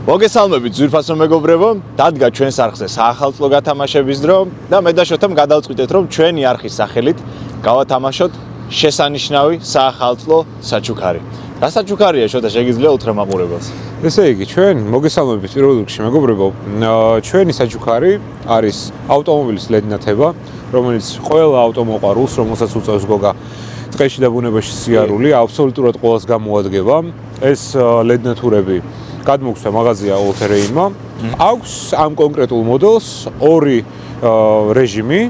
მოგესალმებით ძვირფასო მეგობრებო, დადგა ჩვენს არხზე საახალწლო გათამაშების დრო და მე და შოთამ გადავწყვიტეთ, რომ ჩვენი არხის სახელით გავათამაშოთ შესანიშნავი საახალწლო საჩუქარი. რა საჩუქარია შოთა შეგიძლია უთხრა მაყურებელს? ესე იგი, ჩვენ მოგესალმებით პირველ რიგში მეგობრებო, ჩვენი საჩუქარი არის ავტომობილის ლედნათება, რომელიც ყველა ავტომოყვარულს, რომელსაც უწევს გოგა ტყეში და ბუნებაში სიარული, აბსოლუტურად ყველას გამოადგება. ეს ლედნათურები გადმოგცდა მაღაზია All-Terrain-მა. აქვს ამ კონკრეტულ მოდელს ორი რეჟიმი,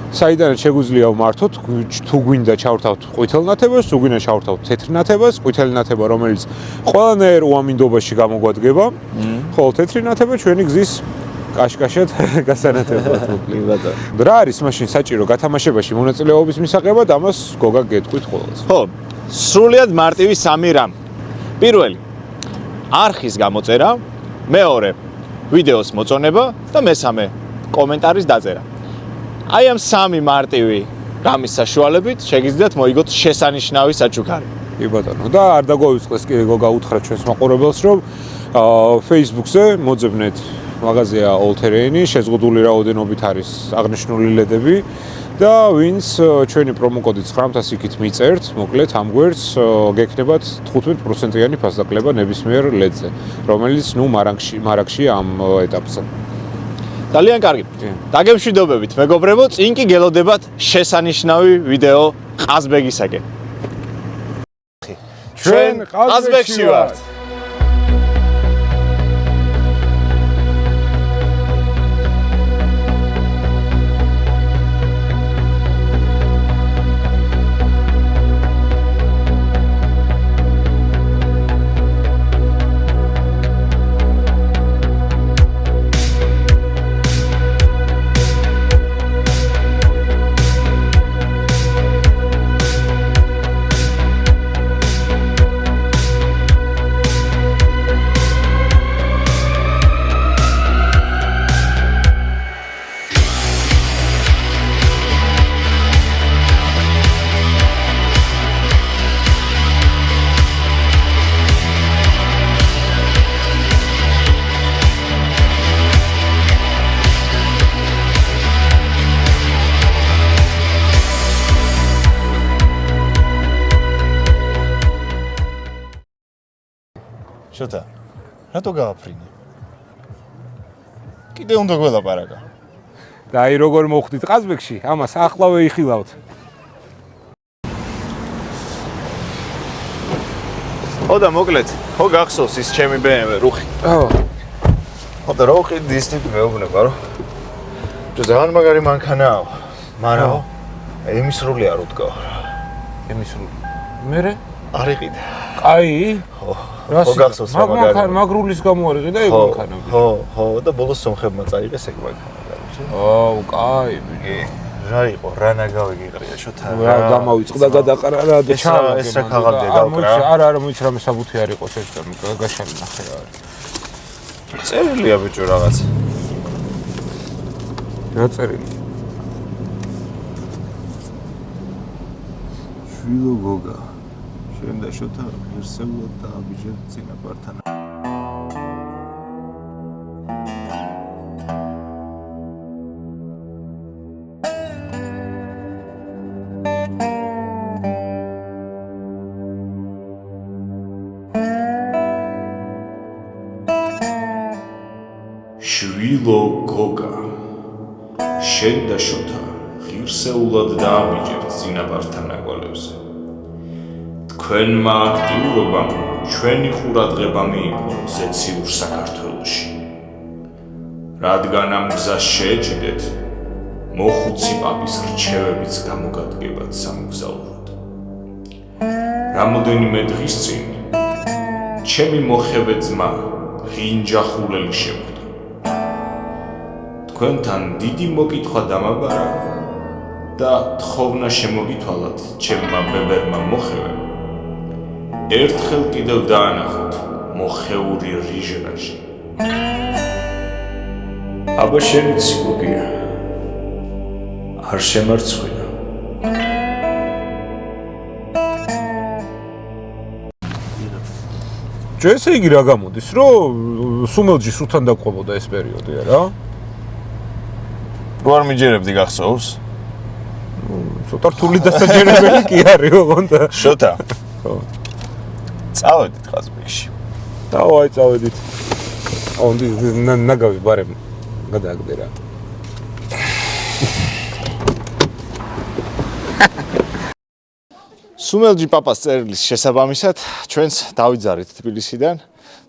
საიდანაც შეგვიძლია ვმართოთ, თუ გვინდა ჩავრთავთ ყვითელ ნათებას, თუ გვინდა ჩავრთავთ თეთრ ნათებას, ყვითელი ნათება, რომელიც ყველანაირ უამინდობაში გამოგვადგება, ხოლო თეთრი ნათება ჩვენი გზის კაშკაშად გასანათებლად მოკლედ. რა არის მაშინ საჭირო გათამაშებაში მონაწილეობის მისაღებად, ამას გოგა გეტყვით ყველას. ხო, სრულიად მარტივი სამი რამ. პირველი არხის გამოწერა, მეორე ვიდეოს მოწონება და მესამე კომენტარის დაწერა. აი ამ სამი მარტივი რამის საშუალებით შეგიძლიათ მოიგოთ შესანიშნავი საჩუქარი. კი ბატონო, და არ დაგვაუწყდეს კი გოგა უთხრა ჩვენს მაყურებელს, რომ Facebook-ზე მოძებნეთ მაღაზია All-Terrain-ი, შეზღუდული რაოდენობით არის აღნიშნული ლედები და ვინც ჩვენი პრომოკოდი 900 იქით მიწერთ, მოკლედ ამ გვერდს გექნებათ 15%-იანი ფასდაკლება ნებისმიერ ლედზე, რომელიც მარაგში ამ ეტაპზე. ძალიან კარგი. დაგემშვიდობებით მეგობრებო, წინ კი გელოდებათ შესანიშნავი ვიდეო ყაზბეგისაკენ. ჩვენ ყაზბეგში ვართ. შოთა, რატო გააფრინე? კიდე უნდა გველაპარაკა. და აი როგორ მოხვდით ყაზბეგში, ამას ახლავე იხილავთ. ხო და მოკლედ, ხო გახსოვს ის ჩემი BMW რუხი. ხო და რო ვყიდი ის ტიპი მეუბნება, რომ ძალიან მაგარი მანქანაა, მაგრამ იმის სრული არ უთქავ. იმის სრული. მერე? არ იყიდა. კაი? ხო. ხო გახსოვს რა მაგარი. მაგრულის გამო არ იყიდა ეგ მანქანა. ხო, და ბოლოს სომხებმა წაიღეს ეგ მანქანა. აუ, კაი. რა იყო, რა ნაგავიგიყრია შოთა. რა გამავიწყდა გადაყარა რა და ჩავა. ეს რა ქაღალდია გავკრა. არა, მოიცა რამე საბუთი არ იყოს ეს და გაშალი ნახე რა არის. წერილია ბიჭო რაღაც. რა წერილი? შვილო გოგა. შენ და შოთა ღირსეულად დააბიჯეთ წინაპართან. შვილო გოგა, შენ და შოთა ღირსეულად დააბიჯებთ წინაპართან ნაკვალევზე. თქვენმა აქტიურობამ ჩვენი ყურადღება მიიღო ზეციურ საქართველოში. რადგან ამ გზას შეეჭიდეთ, მოხუცი პაპის რჩევებიც გამოგადგებათ სამგზავროდ. რამოდენიმე დღის წინ ჩემი მოხევე ძმა ღინჯა ხულელი შეხვდა. თქვენთან დიდი მოკითხვა დამაბარა და თხოვნა შემოგითვალათ ჩემმა ბებერმა მოხევემ. ერთხელ კიდევ დაანახოთ მოხეული რიჟრაჟი. აბა შენიც გოგია, არ შემარცხვინა. ესე იგი რა გამოდის, რომ სუმელჯი სულთან დაყვებოდა ეს პერიოდი არა? რო არ მიჯერებდი გახსოვს? ცოტა რთული დასაჯერებელი კი არის ოღონდ. შოთა. ხო. წავედით ყაზბეგში. დავაი წავედით. ონდი ნაგავი ბარემ გადააგდე რა. სუმელჯი პაპას წერილის შესაბამისად ჩვენს დავიძარით თბილისიდან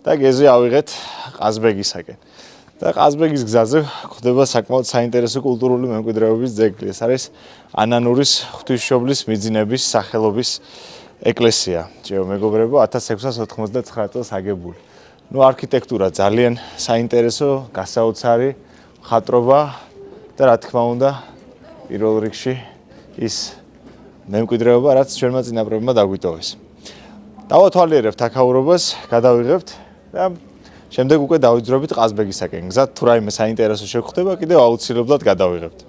და გეზი ავიღეთ ყაზბეგისაკენ. და ყაზბეგის გზაზე გვხვდება საკმაოდ საინტერესო კულტურული მემკვიდრეობის ძეგლი. ეს არის ანანურის ღვთისმშობლის მიძინების სახელობის ეკლესია. ჯეო მეგობრებო 1699 წელს აგებული. ნუ არქიტექტურა ძალიან საინტერესო, გასაოცარი, მხატვრობა და რა თქმა უნდა პირველ რიგში ის მემკვიდრეობა, რაც ჩვენმა წინაპრებმა დაგვიტოვეს. დავათვალიერებთ აქაურობას, გადავიღებთ და შემდეგ უკვე დავიძრობით ყაზბეგისაკენ. გზად თუ რაიმე საინტერესო შეგხვდება, კიდევ აუცილებლად გადავიღებთ.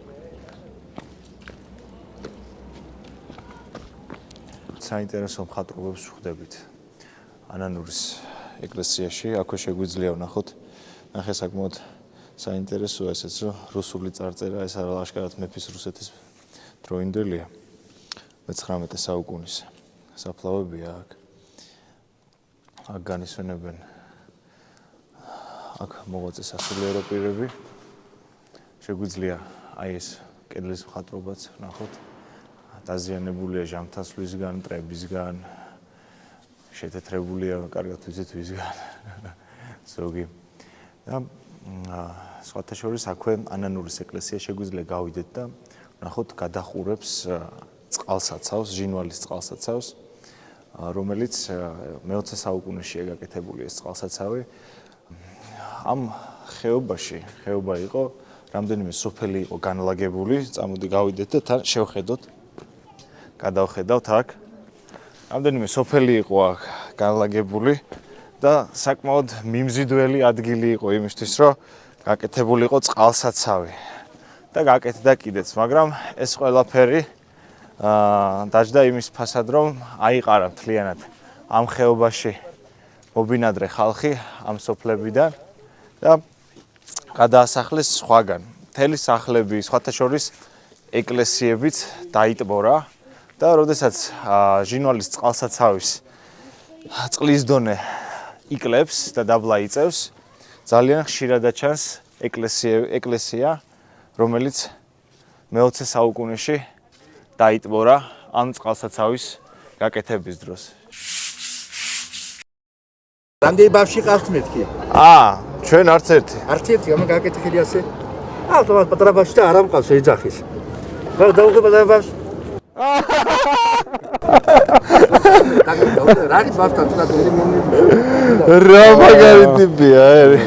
საინტერესო მხატვრობებს ვხვდებით ანანურის ეკლესიაში. აქვე შეგვიძლია ვნახოთ, ნახე საკმაოდ საინტერესოა ესეც, რომ რუსული წარწერა, ეს არა აშკარად მეფის რუსეთის დროინდელია. 19 საუკუნის საფლავებია აქ. აქ განისვენებენ აქ მოღვაწე სასულიერო პირები. შეგვიძლია აი ეს კედლის მხატვრობაც ვნახოთ. დაზიანებულია ჟამთასვლისგან, მტრებისგან, შეთეთრებულია კარგად ვიცით ვისგან. ზოგი. და სხვათა შორის აქვე ანანურის ეკლესია შეგვიძლია გავიდეთ და ვნახოთ გადახურებს წყალსაცავს, ჟინვალის წყალსაცავს, რომელიც მე-20 საუკუნეშია გაკეთებული ეს წყალსაცავი. ამ ხეობაში, ხეობა იყო, რამდენიმე სოფელი იყო განლაგებული, წამოდი გავიდეთ და თან შევხედოთ. გადავხედავთ აქ. რამდენიმე სოფელი იყო აქ განლაგებული და საკმაოდ მიმზიდველი ადგილი იყო იმისთვის, რომ გაკეთებული იყო წყალსაცავი. და გაკეთდა კიდეც, მაგრამ ეს ყველაფერი დაჯდა იმის ფასად, რომ აიყარა მთლიანად ამ ხეობაში მობინადრე ხალხი ამ სოფლებიდან და გადაასახლეს სხვაგან. მთელი სახლები, სხვათა შორის ეკლესიებიც დაიტბორა და როდესაც ჟინვალის წყალსაცავის წყლის დონე იკლებს და დაბლა იწევს, ძალიან ხშირად ჩანს ეკლესია, რომელიც მე-20 საუკუნეში დაიტბორა ამ წყალსაცავის გაკეთების დროს. რამდენი ბავშვი ყავს მეთქი? ჩვენ არც ერთი. არც ერთი, ამა გაკეთებული ასე. ავტომატ პატარა ბავშვი და არ ამყავს ეძახის. რა დაუღება და ბავშვი? რა ის ბავშვთან თქვა თუნდი მომი. რა მაგარი ტიპია, ერი.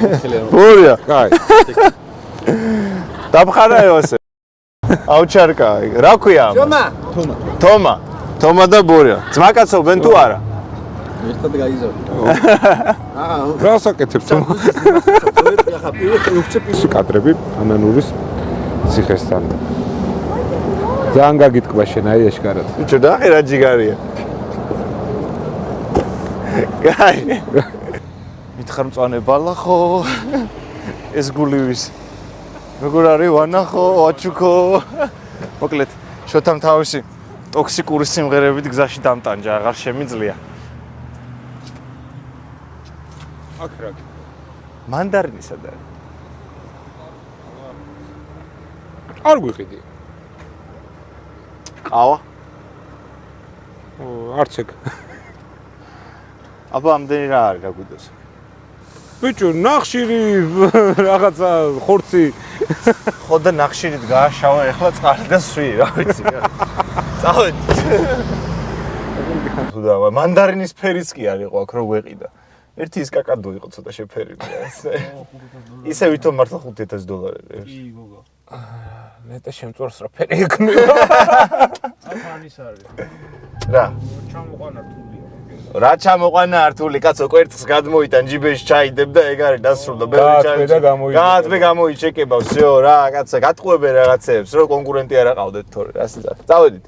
ბორია. კაი. დაბხარაო ასე. აუჩარკა, რა ქვია? თომა. თომა და ბორია. ძმაკაცო ბენ თუ არა? ერთად გაიზარდა. რა საკეთებს თომა? კადრები ანანურის ციხესთან. ძალიან გაგიტკბა შენ აი აშკარად. ბიჭო, ნახე რა ჯიგარია. კაი. მითხარ მწვანე ბალა ხო? ეს გულივის. როგორ არის ვანახო, აჩუქო. მოკლედ, შოთამ თავისი ტოქსიკური სიმღერებით გზაში დამტანჯა, აღარ შემიძლია. აქ რა. მანდარინი სადა? არ გვიყიდი. ყავა? არც ეგ. აბა ამდენი რა არის გაგვიდეს? ბიჭო, ნახშირი რაღაცა ხორცი. ხო და ნახშირით გააშავა, ეხლა წყალი და სვი, რა ვიცი. წავედი. თუ და მანდარინის ფერიც კი არ იყო აქ რო გვეყიდა. ერთი ის კაკადო იყო ცოტა შეფერილი ასე. ისე ვითომ მართლა $5,000. კი, გოგო. ნეტა შემწვარს რა ფერი ექნება. აფანის არის. რა? ჩამოყვანა რთულია. რა ჩამოყვანა რთული, კაცო, კვერცხს გადმოიტან ჯიბეში ჩაიდებ და ეგ არის დასრულდა. გაათბე და გამოიჩეკე. გაათბე გამოიჩეკება, всё, რა, კაცო, გატყუებე რაღაცეებს, რომ კონკურენტი არ აყავდეთ თორე, ასე წავედით.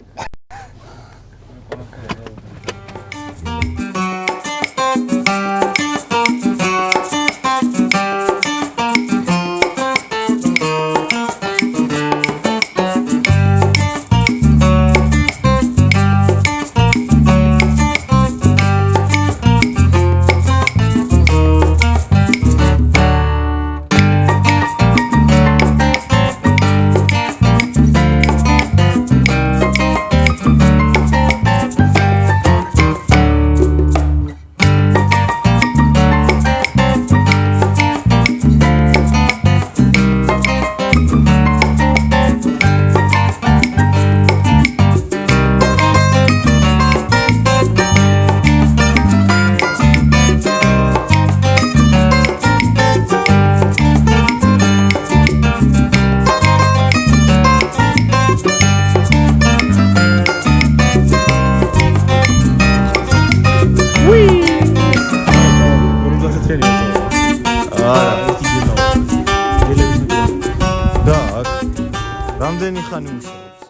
რამდენი ხანი მუშაობს?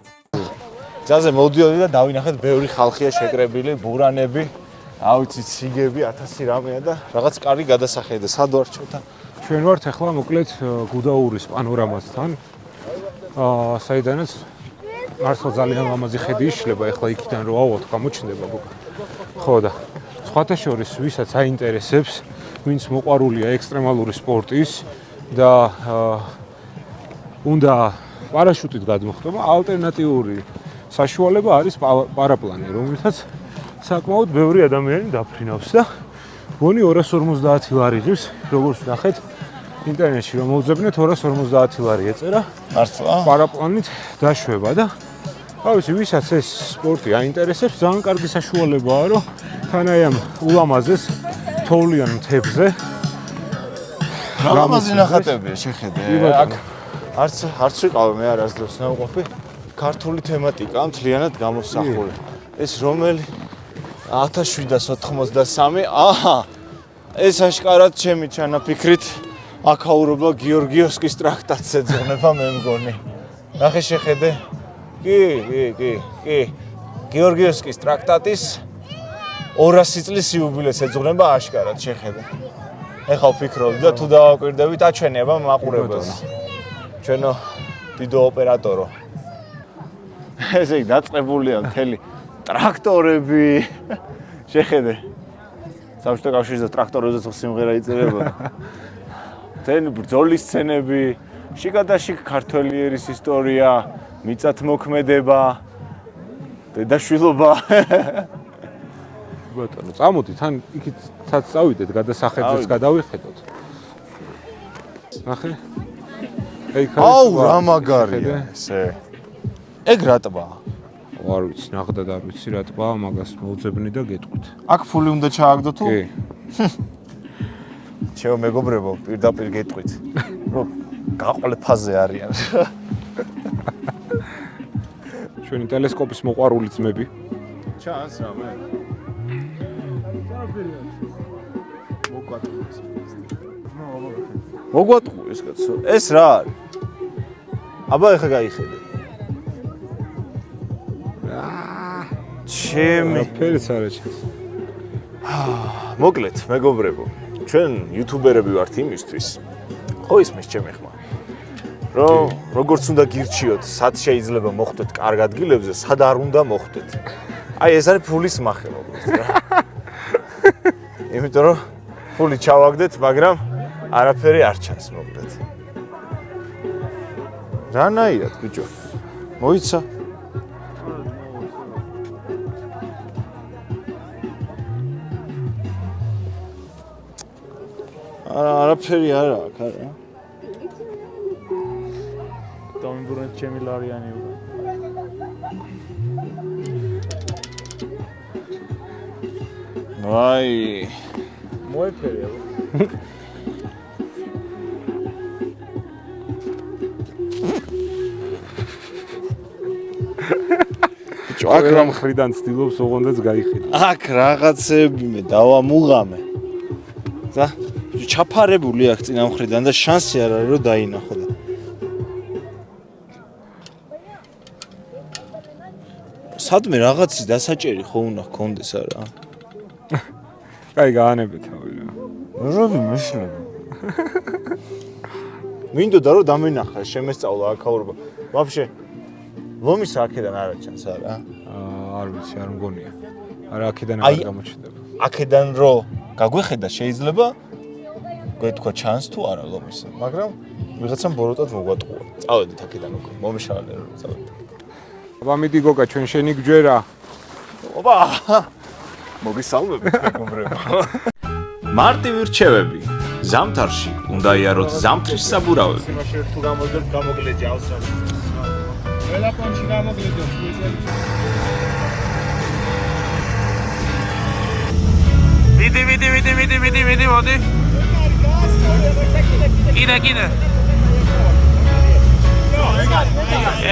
ძალზე მოდიოდი და დავინახეთ, ბევრი ხალხია შეკრებილი, ბურანები, ავიცით სიგები, 1000 რამეა და რაღაც კარგი გადასახედა. სად ვარ ჩოთა? ჩვენ ვართ ახლა მოკლედ გუდაურის პანორამასთან. საიდანაც მართლა ძალიან ლამაზი ხედი იშლება, ახლა იქიდან რო ავოთ გამოჩნდება ბუკა. ხო და სხვათა შორის ვისაც აინტერესებს, ვინც მოყვარულია ექსტრემალური სპორტის და უნდა პარაშუტით გადმოხტობა, ალტერნატიული საშუალება არის პარაპლანი, რომელსაც საკმაოდ ბევრი ადამიანი დაფრინავს და გონი 250 ლარი ღირს, როგორც ნახეთ ინტერნეტში რომ მოვძებნეთ 250 ლარი ეწერა. მართლა? პარაპლანით დაშვება და ავიცი, ვისაც ეს სპორტი აინტერესებს, ძალიან კარგი საშუალებაა, რომ თან აი ამ ულამაზეს თოვლიან მთებზე ლამაზი ნახატებია შეხედე. აქ არც ვიყავი მე არას დროს ნავყოფი. ქართული თემატიკა მთლიანად გამოსახული. ეს რომელი 1793. აჰა. ეს აშკარად ჩემი ჩანაფიქრით აქაურობა გიორგიევსკის ტრაქტატს ეძღვნება მე მგონი. ნახე შეხედე. კი. გიორგიევსკის ტრაქტატის 200 წლის იუბილეს ეძღვნება აშკარად შეხედე. ეხლა ვფიქრობდი და თუ დავაკვირდებით, აჩვენება მაყურებელს. ჩვენო დიდო ოპერატორო. ესე იგი დაწყებულია მთელი ტრაქტორები. შეხედე. საბჭოთა კავშირის ტრაქტორებზე სიმღერა იწერებოდა. თენ ბრძოლის სცენები, შიგადაშიგ ქართველიერის ისტორია, მიწათმოქმედება, დედაშვილობა. ბატონო, წამოდით, თან იქითაც წავიდეთ, გადასახედებს გადავიხედოთ. ნახე. აუ, რა მაგარია ესე. ეგ რა ტბაა? არ ვიცი, ნახდად არ ვიცი რა ტბაა, მაგას მოვძებნი და გეტყვით. აქ ფული უნდა ჩააგდო თუ? კი. ჩემო მეგობრებო, პირდაპირ გეტყვით, რომ გაყოლე ფაზე არიან. ჩვენი ტელესკოპის მოყვარული ძმები. ჩანს რამე. მოგვატყუე ეს კაცო. ეს რა არის? აბა ეხა გაიხედე. ჩემი ფერიც არ აჩენს. მოკლედ, მეგობრებო, ჩვენ იუთუბერები ვართ იმისთვის. ხო ისმის ჩემი ხმა. რომ როგორც უნდა გირჩიოთ, სად შეიძლება მოხვდეთ კარგ ადგილებზე, სად არ უნდა მოხვდეთ. აი ეს არის ფულის მახე მოკლედ რა. იმიტომ რომ ფული ჩავაგდეთ, მაგრამ არაფერი არ ჩანს მოკლედ. რანაირად ბიჭო? მოიცა? არაფერი არა აქ არა. დამიბურეთ ჩემი ლარიანი უკვე. აი, მოეფერე აბა. ბიჭო, აქ რა მხრიდან ცდილობს ოღონდაც გაიხედა. აქ რაღაცები მე დავამუღამე. და ჩაფარებული აქ წინა მხრიდან და შანსი არ არის რომ დაინახო და. სადმე რაღაცის დასაჭერი ხო უნდა გქონდეს არა? კაი გაანებე თავი რა. რა მეშლები. მინდოდა რომ დამენახა, შემესწავლა აქაურობა. ვაფშე ლომის აქედან არ აჩანს არა? არ ვიცი, არ მგონია. არა აქედან არ გამოჩნდება. აქედან რო გაგვეხედა შეიძლება გეთქვა ჩანს თუ არა ლომის, მაგრამ ვიღაცამ ბოროტად მოგვატყუა. წავედით აქედან უკვე, მომშალე რომ წავედით. აბა მიდი გოგა, ჩვენ შენი გჯერა. ოპა! მოგესალმებით მეგობრებო. მარტივი რჩევები. ზამთარში უნდა იაროთ ზამთრის საბურავები. იმაში თუ გამოძებ გამოგლეჯე ავსრად. ველაპონში გამოგლეჯე. მიდი, მოდი. კიდე.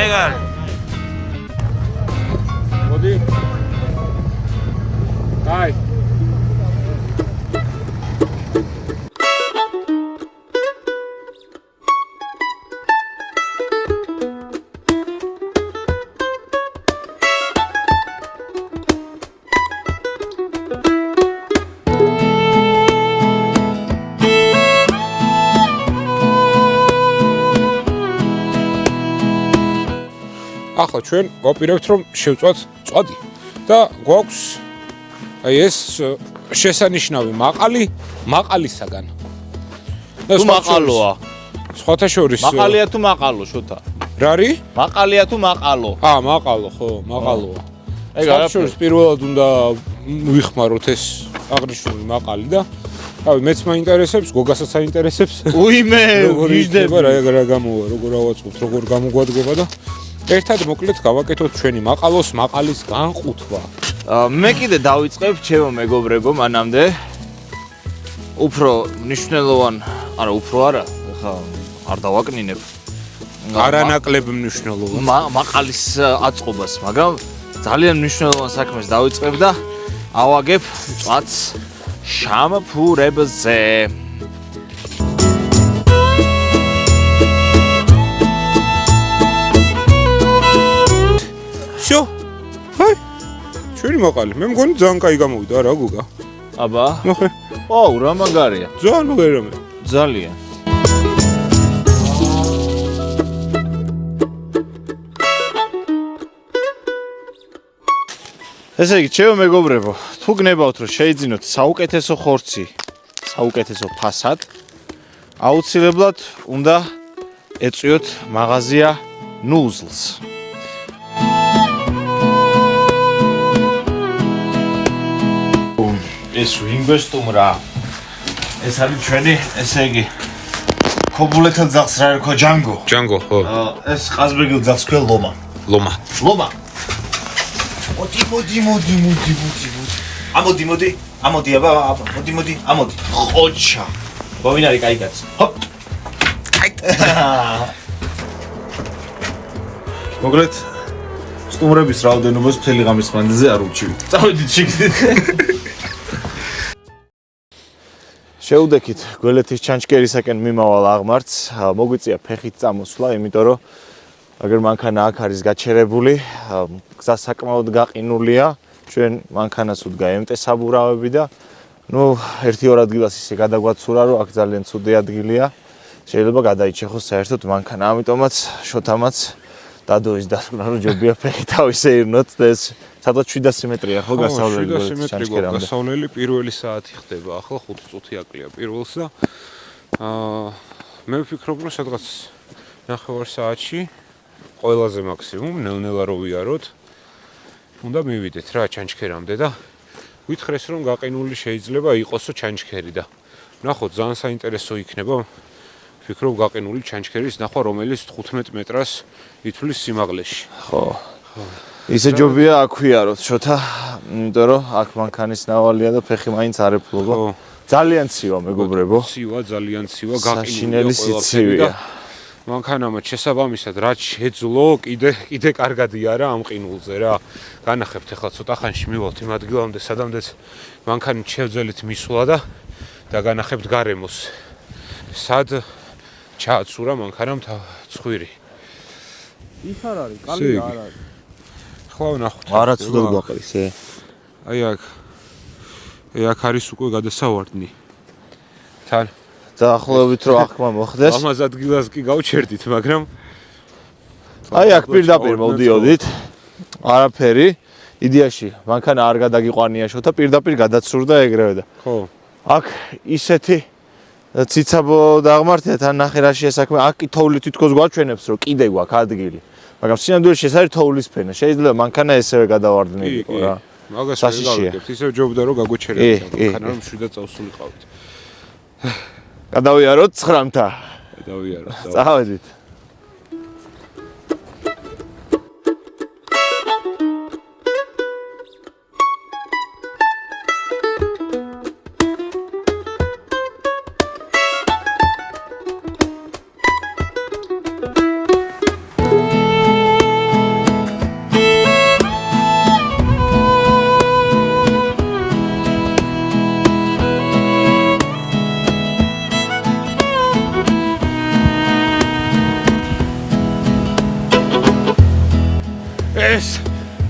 ეგარ. მოდი. აი. ახლა ჩვენ ვაპირებთ რომ შევწვათ წვადი და გვაქვს აი ეს შესანიშნავი მაყალისაგან. თუ მაყალოა. სხვათა შორის მაყალია თუ მაყალო შოთა? რა არის? მაყალია თუ მაყალო? მაყალო ხო, მაყალოა. ეგ სხვათა არაფერი. შორის პირველად უნდა ვიხმაროთ ეს აღნიშნული მაყალი და რავი, მეც მაინტერესებს, გოგასაც აინტერესებს. უიმე, გიჟდება რა გამოვა, როგორ ავაწყობთ, როგორ გამოგვადგება და ერთად მოკლედ გავაკეთოთ ჩვენი მაყალის განყუთვა. მე კიდე დავიწყებ ჩემო მეგობრებო მანამდე. უფრო მნიშვნელოვან, უფრო არა, ხა არ დავაკნინებ. არანაკლებ მნიშვნელოვან. მაყალის აწყობას, მაგრამ ძალიან მნიშვნელოვან საქმეს დავიწყებ და ავაგებ წვათს შამფურებზე. всё. ჰაი. ჩვენი მაყალი, მე მგონი ძალიან კაი გამოვიდა რა გოგა. აბა. ნახე. ოუ, რა მაგარია. ძალიან მაგარი რამე. ძალიან. ესე იგი, ჩემო მეგობრებო, თუ გნებავთ რომ შეიძინოთ საუკეთესო ხორცი, საუკეთესო ფასად, აუცილებლად უნდა ეწვიოთ მაღაზია ნუზლს. ეს ინვესტუმ რა. ეს არის ჩვენი, ესე იგი, ქობულეთელ ძაღლს რა ერქვა ჯანგო. ჯანგო, ხო. ეს ყაზბეგილ ძაღლს ქვია ლომა. ლომა. ლომა. მოდი. ამოდი აბა, ამოდი. ხოჩა. ვინ არის კაი კაცი? ჰოპ. მოგლეთ სტუმრების რაოდენობას მთელი ღამის მანძილზე არ უჩივით. წავედით შიგნით. შეუდექით გველეთის ჩანჩკერისაკენ მიმავალ აღმართს, მოგვიწია ფეხით წამოსვლა, იმიტომ რომ აგერ მანქანა აქ არის გაჩერებული, გზა საკმაოდ გაყინულია, ჩვენ მანქანას უდგა ემტე საბურავები და ერთი-ორ ადგილას ისე გადაგვაცურა, რომ აქ ძალიან ცუდი ადგილია. შეიძლება გადაიჩეხოს საერთოდ მანქანა, ამიტომაც შოთამაც დადოის დასკვნა, რომ ჯობია ფეხით ავისეირნოთ და ეს სადღაც 700 მეტრია ხო გასავლელი გველეთის ჩანჩქერამდე. გასავლელი პირველი საათი ხდება, ახლა 5 წუთი აკლია პირველს და მე ვფიქრობ, რომ სადღაც 9 საათში ყველაზე მაქსიმუმ ნელ-ნელა რო ვიაროთ, უნდა მივიდეთ რა ჩანჩქერამდე და ვითხრეს რომ გაყინული შეიძლება იყოსო ჩანჩქერი და ნახოთ ძალიან საინტერესო იქნება. ვფიქრობ გაყინული ჩანჩქერის ნახვა, რომელიც 15 მეტრას ითვლის სიმაღლეში. ხო. ისე ჯობია აქ ვიაროთ შოთა, იმიტომ რომ აქ მანქანის ნავალია და ფეხი მაინც არ ეფლობა. ძალიან ცივა მეგობრებო. ცივა, ძალიან ცივა, გაშინელი სიცივია. მანქანამაც შესაბამისად რაც შეძლო, კიდე კარგად იარა ამ ყინულზე რა. განახებთ ახლა ცოტა ხანში მივალთ იმ ადგილამდე, სადამდეც მანქანი შევძელით მისვლა და განახებთ გარემოს. სად ჩააცურა მანქანამ ცხვირი. ის არ არის, კალი არ არის. ხლა ვნახოთ. არა ცუდად გვაყრის ე. აი აქ არის უკვე გადასავარდნი. თან დაახლოებით რომ აღქმა მოხდეს. ამას ადგილას კი გავჩერდით, მაგრამ აი აქ პირდაპირ მოვდიოდით. არაფერი. იდეაში მანქანა არ გადაგიყვანია შოთა, პირდაპირ გადაცურდა ეგრევე და. ხო. აქ ისეთი ციცაბო დაღმართია, თან ნახე რა შეესაქმე. აქ კი თოვლი თითქოს გვაჩვენებს, რომ კიდე გვაქვს ადგილი. მაგრამ სინამდვილეში ეს არის თოვლის ფენა. შეიძლება მანქანა ესევე გადავარდნილიყო რა. მაგას საშიშია. გავიგებთ, ისევ ჯობდა რომ გაგვეჩერებთ მანქანა, რომ შვიდად წავსულიყავით. გადავიაროთ 9-მთა. დავიაროთ. წავედით. ეს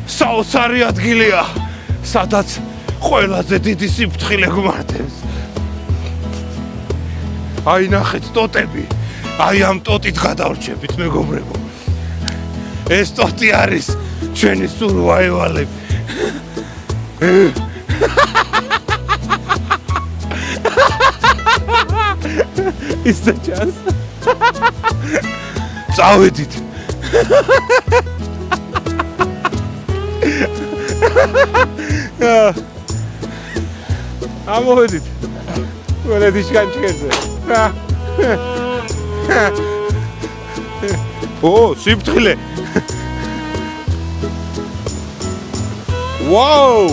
საოცარი ადგილია, სადაც ყველაზე დიდი სიფრთხილე გვმართებს. აი ნახეთ ტოტები. აი ამ ტოტით გადავრჩებით მეგობრებო. ეს ტოტი არის ჩვენი სურვაივალები. ის და ჩანს. წავედით. ამოვედით. ველედის განჭერზე. ო, სიფთხილე. ვაუ!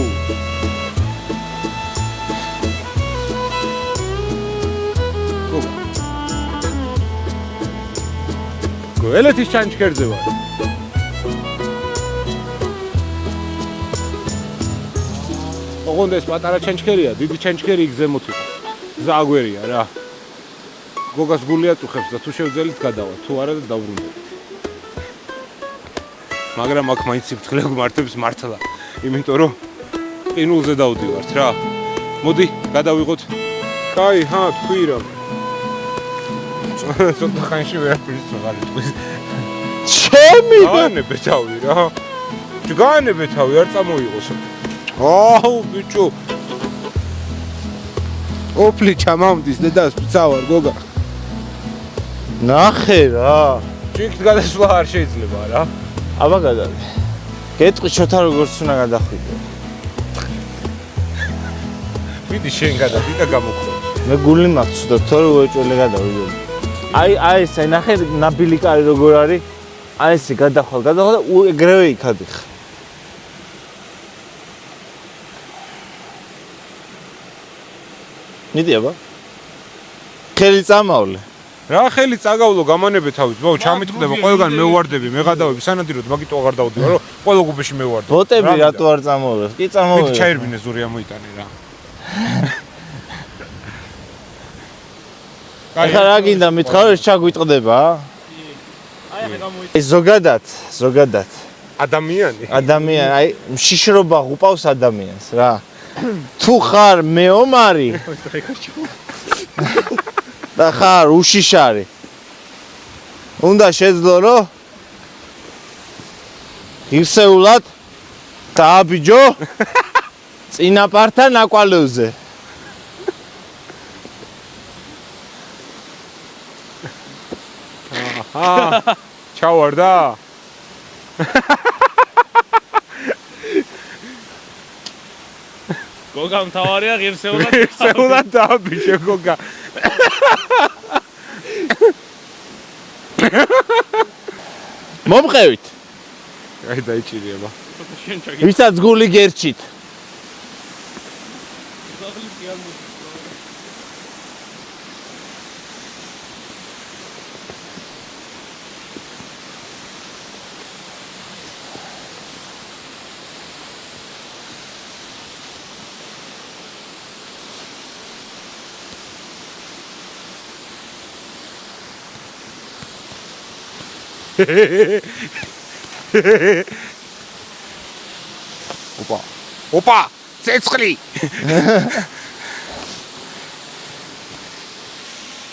ველეთის ჩანჩქერზე ვარ. ოღონდ ეს პატარა ჩანჩქერია, დიდი ჩანჩქერი იქ ზემოთ იყო. ზაგვერია რა. გოგას გული აწუხებს და თუ შევძელით გადავა, თუ არა და დავბრუნდებით. მაგრამ აქ მაინც სიფთხილე გვმართებს მართლა, იმიტომ რომ ყინულზე დავდივართ რა. მოდი, გადავიღოთ. კაი, ჰა, თქვი რა. ცოტა ხანში ვერაფრის აღარ იტყვის. ჩემი გაანებე თავი რა. გაანებე თავი, არ წამოიღოს. აუ, ბიჭო. ოფლი ჩამამდის დედას ფცავარ გოგა. ნახე რა. ჭიქთ გადასვლა არ შეიძლება რა. აბა გადავი. გეტყვი ჩოთა როგორც უნდა გადახვიდე. მიდი შენ გადავი და გამოხო. მე გული მაქვს და თორე უეჭველე გადავიდე. აი ეს ნახე ნაბილი კარი როგორ არის? აი ესე გადახვალ და ეგრევე იქ ადიხ. მიდი აბა. ხელი წამავლე. რა ხელი წაგავლო გამანებე თავის. ბაუ ჩამიტყდება ყველგან მევარდები, მე გადავები სანადიროდ მაგით აღარ დავდივარ რომ ყველა გუბეში მევარდები. ბოტები რატო არ წამოვლეს? კი წამოვლე. მიდი ჩაერბინე ზური ამოიტანე რა. ახლა რა გინდა მითხარ ეს ჩაგვიტყდება? აი ახლა გამოიწვია. ეს ზოგადად. ადამიანი, აი მშიშრობა უყავს ადამიანს რა. თუ ხარ მეომარი და ხარ უშიშარი. უნდა შეძლო რომ ღირსეულად დააბიჯო წინაპართან აკვალევზე. ჩავარდა? გოგა მთავარია ღირსეულად. სეულად დააბიჯე გოგა. მომყევით. აი დაიჭირება. შენ ჩაგი. ვისაც გული გერჩით. ოპა, ცეცხლი.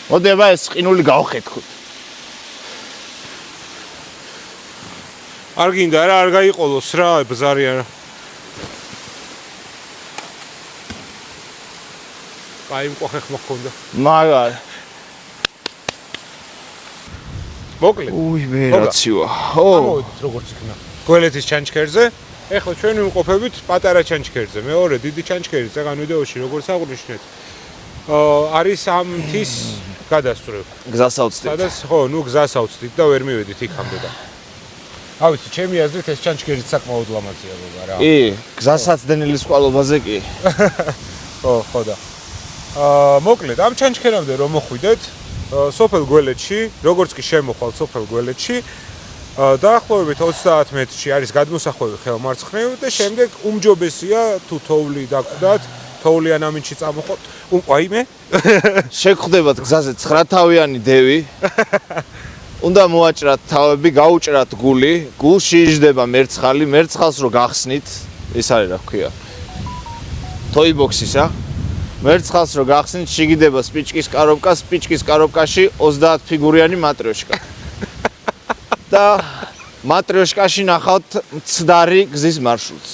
მოდება ეს ყინული გავხეთქოთ. არ გინდა რა, არ გაიყოლოს რა, ბზარი არა. აი მყოხე ხმა ხონდა. მაგარ. მოკლედ. უი მე რაციოა. ამოვიდეთ როგორც იქნა. გველეთის ჩანჩქერზე. ეხლა ჩვენ ვიმყოფებით პატარა ჩანჩქერზე. მეორე დიდი ჩანჩქერი წეგან ვიდეოში როგორც აღვნიშნეთ. არის ამ მთის გადასწრებ. გზას ავწდით. სადაც ხო, ნუ გზას ავწდით და ვერ მივედით იქამდე და. ავიცი, ჩემი აზრით ეს ჩანჩქერიც საკმაოდ ლამაზია გოგა რა. კი, გზასაცდენილის ყვალობაზე კი. ხო და. მოკლედ, ამ ჩანჩქერამდე რომ მოხვიდეთ, სოფელ გველეთში, როგორც კი შემოხვალ სოფელ გველეთში, დაახლოებით 30 მეტრში არის გადმოსახვევი ხელმარცხნივ და შემდეგ უმჯობესია თუ თოვლი დაკვდათ, თოვლიან ამინჩი წამოხოთ. ვაიმე? შეგხვდებათ გზაზე 9 თავიანი დევი. უნდა მოაჭრათ თავები, გაუჭრათ გული, გულში იჯდება მერცხალი, მერცხალს რო გახსნით, ეს არის რა ქვია. თოიბოქსისა. მერცხალს რო გახსნით, შეგიდება სპიჩკის კარობკა, სპიჩკის კარობკაში 30 ფიგურიანი მატრიოშკა. და მატრიოშკაში ნახავთ მცდარი გზის მარშრუტს.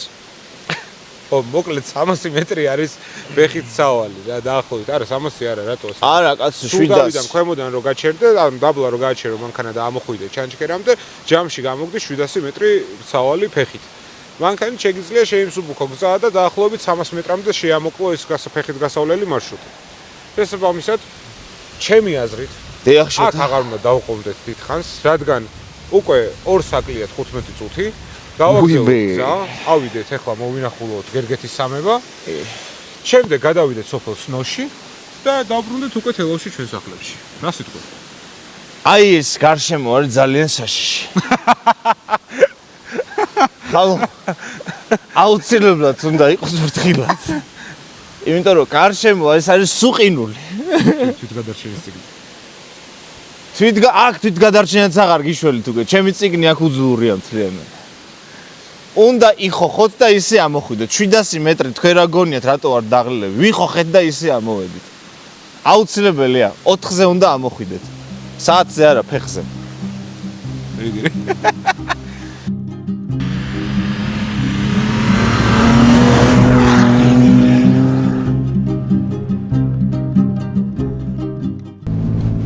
ო, მოკლედ 300 მეტრი არის ფეხით სავალი რა, დაახლოებით. არა, 300 არა, რატო? არა, კაცო, 700. სულდავიდან ქვემოდან რო გაჩერდე, ანუ დაბლა რო გაჩერო მანქანა და ამოხვიდე ჩანჩქერამდე, ჯამში გამოგდი 700 მეტრი სავალი ფეხით. მანქანით შეგიძლია შეიმსუბუქო გზა და დაახლოებით 300 მეტრამდე შეამოკლო ეს ფეხით გასავლელი მარშრუტი. შესაბამისად, ჩემი აზრით, აქ აღარ უნდა დავყოვდეთ დიდხანს, რადგან უკვე 2 საკლია 15 წუთი. გავაგზავნოთ გზა, ავიდეთ ახლა მოვინახულოთ გერგეთის სამება. შემდეგ გადავიდეთ სოფელ სნოში და დავბრუნდეთ უკვე თელავში ჩვენ სახლებში. რა სიტყვით? აი ეს გარშემო არის ძალიან საშიში. ხალხო აუცილებლად უნდა იყოს ფრთხილად. იმიტომ რომ გარშემო ეს არის სუყინული. თვითგადარჩენის წიგნი. აქ თვითგადარჩენაც აღარ გიშველით უკვე. ჩემი წიგნი აქ უძლურია მთლიანად. უნდა იხოხოთ და ისე ამოხვიდეთ. 700 მეტრი თქვენ რა გონიათ რატო არ დაღლილებ? ვიხოხეთ და ისე ამოვედით. აუცილებელია 4-ზე უნდა ამოხვიდეთ. საათზე არა, ფეხზე. რიგი.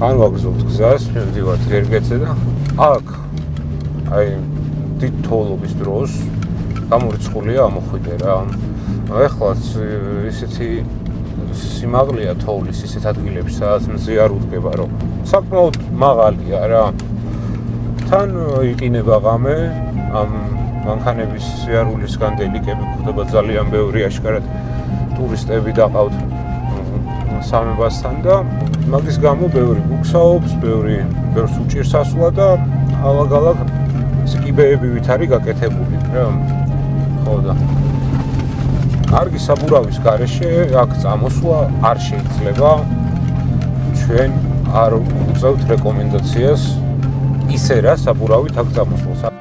არ ვაგზავნოთ გზას, მივდივართ გერგეთზე და აქ აი დიდ თოვლობის დროს გამორიცხულია ამოხვიდე რა. ეხლაც ისეთი სიმაღლეა თოვლის ისეთ ადგილებში, სადაც მზე არ უდგება, რომ საკმაოდ მაღალია რა. თან იყინება ღამე, ამ მანქანების სიარულისგან დელიკები გვხვდება ძალიან ბევრი აშკარად ტურისტები დაყავთ სამებასთან და მაგის გამო ბევრი ბუქსაობს, ბევრს უჭირს ასვლა და ალაგ-ალაგ სკიბეები არის გაკეთებული რა. ხო და კარგი საბურავის გარეშე აქ წამოსვლა არ შეიძლება. ჩვენ არ უწევთ რეკომენდაციას ისე რა საბურავით აქ წამოსვლას.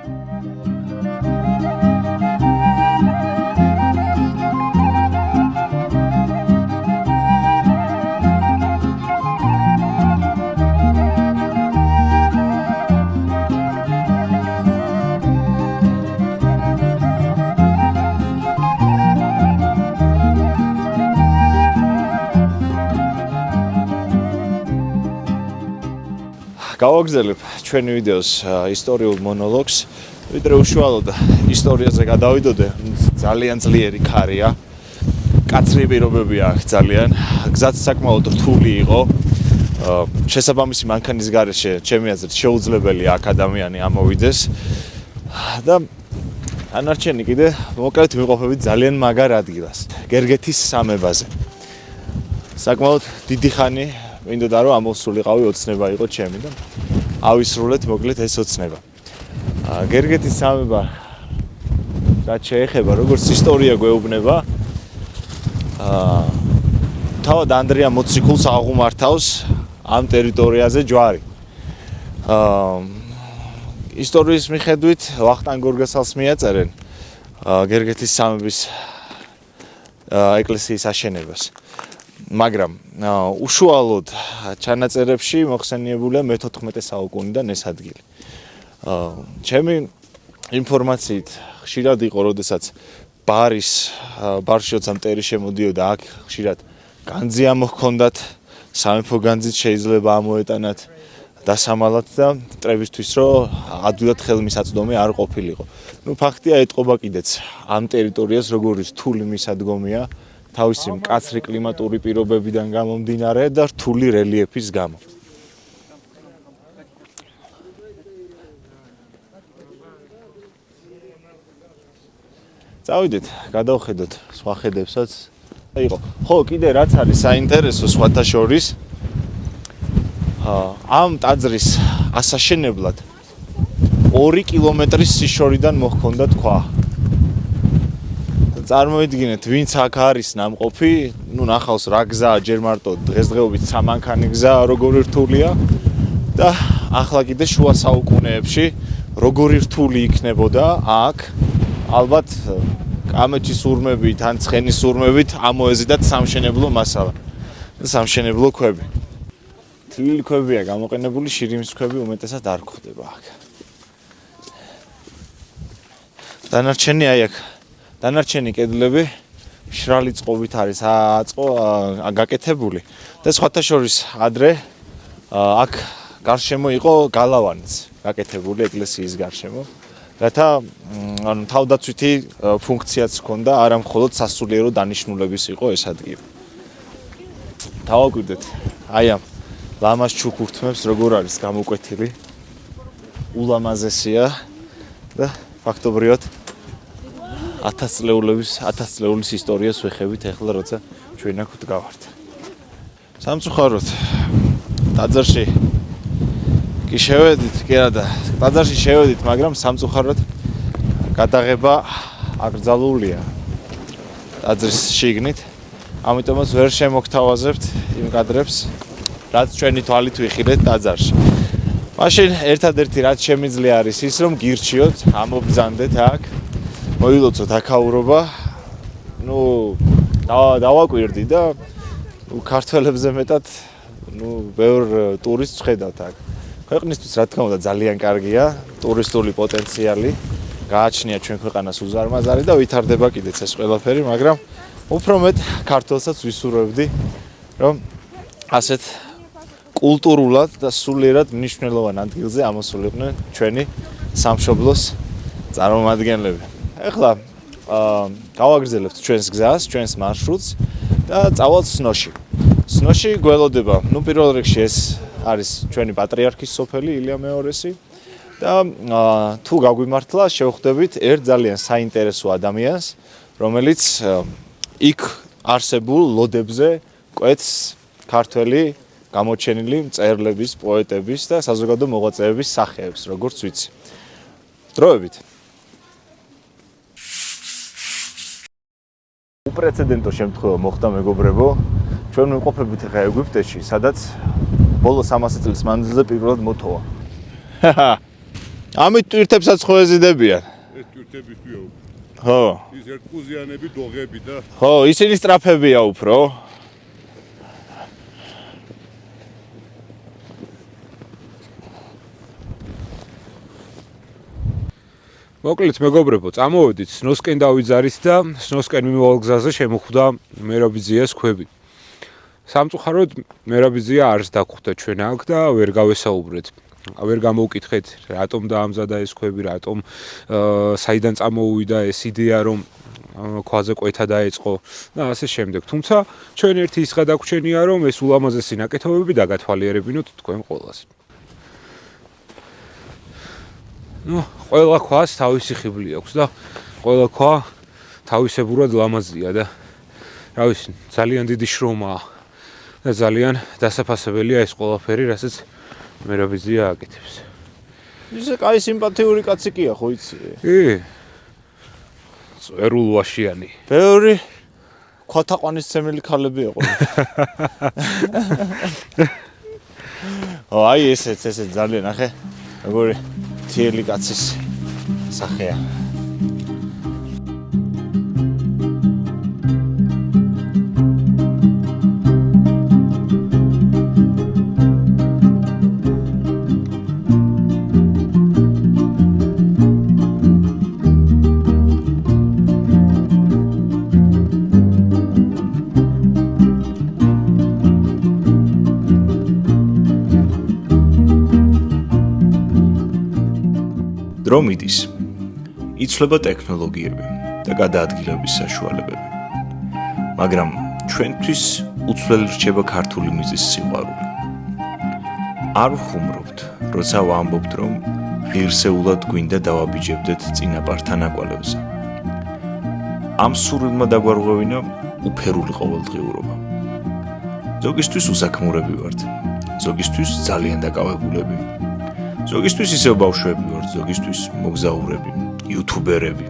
გავაგზავნებ ჩვენი ვიდეოს ისტორიულ მონოლოგს. ვიდრე უშუალოდ ისტორიაზე გადავიდოდე, ძალიან ძლიერი ქარია. კაცრი პირობებია აქ ძალიან. გზაც საკმაოდ რთული იყო. შესაბამისი მანქანის გარეშე, ჩემი აზრით, შეუძლებელია აქ ადამიანი ამოვიდეს. და ანარჩენი კიდე მოკლედ ვიმყოფებით ძალიან მაგარ ადგილას, გერგეთის სამებაზე. საკმაოდ დიდი ხანი მინდოდა რომ ამოსულიყავი ოცნება იყო ჩემი და ავისრულეთ მოკლედ ეს ოცნება. გერგეთის სამება რაც შეეხება როგორც ისტორია გვეუბნება, თავად ანდრია მოციქულს აღუმართავს ამ ტერიტორიაზე ჯვარი. ისტორიის მიხედვით ვახტანგ გორგასალს მიაწერენ გერგეთის სამების ეკლესიის აშენებას. მაგრამ უშუალოდ ჩანაწერებში მოხსენიებულია მე-14 საუკუნიდან ეს ადგილი. ჩემი ინფორმაციით ხშირად იყო, როდესაც ბარშიოც ამ ტერი შემოდიოდა აქ ხშირად განძი ამოჰქონდათ, სამეფო განძით შეიძლება ამოეტანათ დასამალად და მტრებისთვის რომ ადვილად ხელმისაწვდომი არ ყოფილიყო. ფაქტია ეტყობა კიდეც ამ ტერიტორიას როგორი რთული მისადგომია თავისი მკაცრი კლიმატური პირობებიდან გამომდინარე და რთული რელიეფის გამო. წავიდეთ, გადავხედოთ სხვა ხედებსაც. ხო, კიდე რაც არის საინტერესო სხვათა შორის, ამ ტაძრის ასაშენებლად 2 კილომეტრის სიშორიდან მოჰქონდა თქვა. წარმოიდგინეთ, ვინც აქ არის ნამყოფი, ნახავს რა გზაა ჯერ მარტო დღესდღეობით სამანქანი გზა როგორი რთულია და ახლა კიდე შუა საუკუნეებში როგორი რთული იქნებოდა აქ ალბათ კამეჩის ურმებით ან ცხენის ურმებით ამოეზიდათ სამშენებლო მასალა და სამშენებლო ქვები. თლილი ქვებია გამოყენებული, შირიმის ქვები უმეტესად არ გვხვდება აქ. დანარჩენი აი აქ. დანარჩენი კედლები მშრალი წყობით არის გაკეთებული და სხვათა შორის ადრე აქ გარშემო იყო გალავანიც გაკეთებული ეკლესიის გარშემო. რათა ანუ თავდაცვითი ფუნქციაც ჰქონდა, არა მხოლოდ სასულიერო დანიშნულების იყო ეს ადგილი. დავაკვირდეთ აი ამ ლამას ჩუქურთმებს როგორ არის გამოკვეთილი. ულამაზესია და ფაქტობრივად 1000 წლეულის ისტორიას ვეხებით ახლა როცა ჩვენ აქ ვდგავართ. სამწუხაროდ ტაძარში კი შევედით, კი არა, ტაძარში შევედით, მაგრამ სამწუხაროდ გადაღება აკრძალულია ტაძრის შიგნით. ამიტომაც ვერ შემოგთავაზებთ იმ კადრებს, რაც ჩვენი თვალით ვიხილეთ ტაძარში. მაშინ ერთადერთი რაც შემიძლია არის ის, რომ გირჩიოთ, ამობრძანდეთ აქ, მოილოცოთ აქაურობა. ნუ დავაკვირდი და ქართველებზე მეტად ბევრ ტურისტს ვხედავთ აქ. ქვეყნისთვის რა თქმა უნდა ძალიან კარგია, ტურისტული პოტენციალი, გააჩნია ჩვენ ქვეყანას უზარმაზარი და ვითარდება კიდეც ეს ყველაფერი, მაგრამ უფრო მეტ ქართველსაც ვისურვებდი, რომ ასეთ კულტურულად და სულიერად მნიშვნელოვან ადგილზე ამოსულიყვნენ ჩვენი სამშობლოს წარმომადგენლები. ეხლა გავაგრძელებთ ჩვენს გზას, ჩვენს მარშრუტს და წავალთ სნოში. სნოში გველოდება, პირველ რიგში ეს არის ჩვენი პატრიარქის სოფელი ილია მეორესი და თუ გაგვიმართლა, შევხვდებით ერთ ძალიან საინტერესო ადამიანს, რომელიც იქ არსებულ ლოდებზე კვეთს ქართველი გამოჩენილი მწერლების, პოეტების და საზოგადო მოღვაწეების სახეებს, როგორც ვიცი. დროებით. უპრეცედენტო შემთხვევა მოხდა მეგობრებო. ჩვენ ვიმყოფებით ახლა ეგვიპტეში, სადაც ბოლო 300 წლის მანძილზე პირველად მothoვა. ამით ტვირთებსაც ხო ეზიდებიან? ეს ტვირთებისია. ხო. ის ერთკუზიანები, დოღები და ხო, ისინი სწრაფებია უფრო. მოკლედ მეგობრებო, წამოვედით სნოსკენ დავიძარით და სნოსკენ მიმავალ გზაზე შემოხვდა მერაბიძიას ქვები. სამწუხაროდ მერაბიძია არც დაგხვდა ჩვენ აქ და ვერ გავესაუბრეთ. ვერ გამოვკითხეთ, რატომ დაამზადა ეს ქვები, რატომ საიდან წამოუვიდა ეს იდეა, რომ ქვაზე კვეთა დაეწყო და ასე შემდეგ. თუმცა ჩვენ ერთი ის გადაგვჩენია, რომ ეს ულამაზესი ნაკეთობები დაგათვალიერებინოთ თქვენ ყველას. ყველა ქვას თავისი ხიბლი აქვს და ყველა ქვა თავისებურად ლამაზია და რა ვიცი, ძალიან დიდი შრომაა და ძალიან დასაფასებელია ეს ყველაფერი, რასაც მერაბიძია აკეთებს. ისე კაი სიმპათიური კაცი კია, ხო იცი? კი. წერულვაშიანი. ბევრი ქვათაყვანისცემელი ქალები იყო. აი ესეც ძალიან ახე. როგორი თიელი კაცის სახეა. დრო მიდის, იცვლება ტექნოლოგიები და გადაადგილების საშუალებები. მაგრამ ჩვენთვის უცვლელი რჩება ქართული მიზის სიყვარული. არ ვხუმრობთ, როცა ვამბობთ, რომ ღირსეულად გვინდა დავაბიჯებდეთ წინაპართა ნაკვალევზე. ამ სურვილმა დაგვარღვევინა უფერული ყოველდღიურობა. ზოგისთვის უსაქმურები ვართ, ზოგისთვის ძალიან დაკავებულები. ზოგისთვის ისევ ბავშვები ვართ, ზოგისთვის მოგზაურები, იუთუბერები.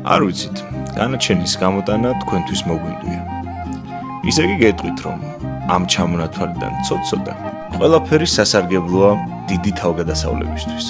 არ ვიცით, განაჩენის გამოტანა თქვენთვის მოგვინდვია. ისე კი გეტყვით, რომ ამ ჩამონათვალიდან ცოტ-ცოტა ყველაფერი სასარგებლოა დიდი თავგადასავლებისთვის.